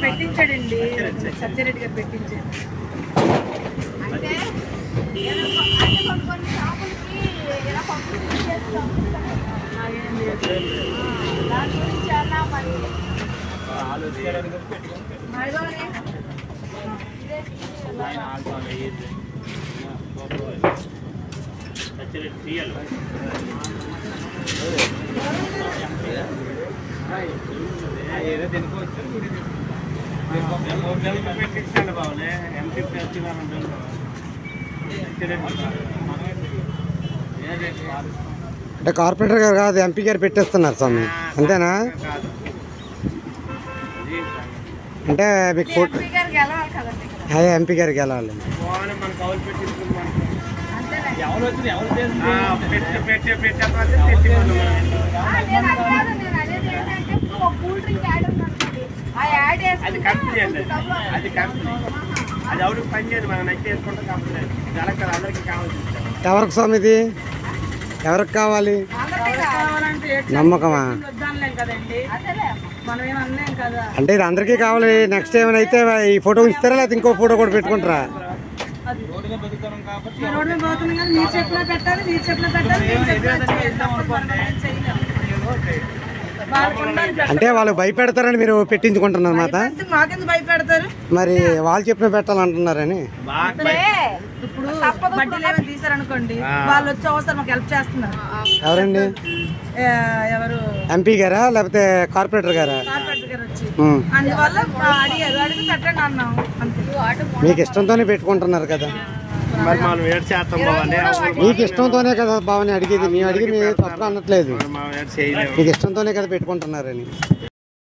పెట్టించాడండి సత్యరెడ్డి గారు పెట్టించాడు. అంటే కొన్ని షాపులకి ఇలా పంపిణీ చేస్తాం దాని గురించి అన్నా మరి ఏదో తినుకోవచ్చు పెట్టించాలి బాబులే ఎంపీ అంటే కార్పొరేటర్ గారు కాదు ఎంపీ గారు పెట్టేస్తున్నారు స్వామి అంతేనా? అంటే మీకు ఫోటో అదే ఎంపీ గారికి వెళ్ళాలి. ఎవరికి స్వామి ఇది ఎవరికి కావాలి? నమ్మకమా? అంటే ఇది అందరికీ కావాలి. నెక్స్ట్ ఏమైనా అయితే ఈ ఫోటో ఇస్తారా లేకపోతే ఇంకో ఫోటో కూడా పెట్టుకుంటారా? అంటే వాళ్ళు భయపెడతారని మీరు పెట్టించుకుంటున్నారు మాట? మరి వాళ్ళు చెప్పిన పెట్టాలంటున్నారని. ఇప్పుడు బడ్డీలు ఏమైనా తీసారనుకోండి వాళ్ళు వచ్చి అవసరం మాకు హెల్ప్ చేస్తున్నారు. ఎవరండి? ఎవరు ఎంపీ గారా లేకపోతే కార్పొరేటర్ గారా? కార్పొరేటర్ గారు వచ్చి అందువల్ల అడిగారు, అడిగి పెట్టండి అన్నాం అంతే. మీకు ఇష్టంతోనే పెట్టుకుంటున్నారు కదా? మీకు ఇష్టంతోనే కదా బావని అడిగేది. మేము అడిగి మీరు తప్పగా అనట్లేదు. మీకు ఇష్టంతోనే కదా పెట్టుకుంటున్నారని.